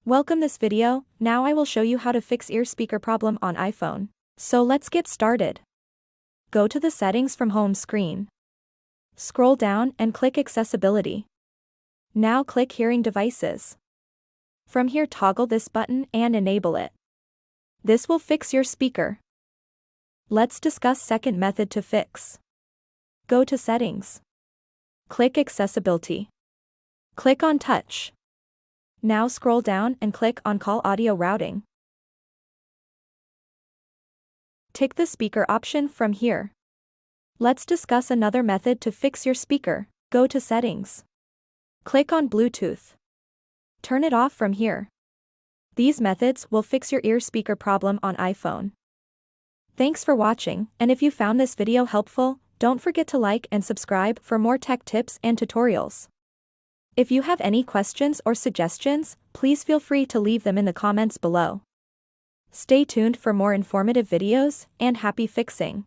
Welcome this video. Now I will show you how to fix ear speaker problem on iPhone. So let's get started. Go to the settings from home screen. Scroll down and click accessibility. Now click hearing devices. From here toggle this button and enable it. This will fix your speaker. Let's discuss second method to fix. Go to settings. Click accessibility. Click on touch. Now scroll down and click on Call Audio Routing. Tick the speaker option from here. Let's discuss another method to fix your speaker. Go to Settings. Click on Bluetooth. Turn it off from here. These methods will fix your ear speaker problem on iPhone. Thanks for watching, and if you found this video helpful, don't forget to like and subscribe for more tech tips and tutorials. If you have any questions or suggestions, please feel free to leave them in the comments below. Stay tuned for more informative videos, and happy fixing!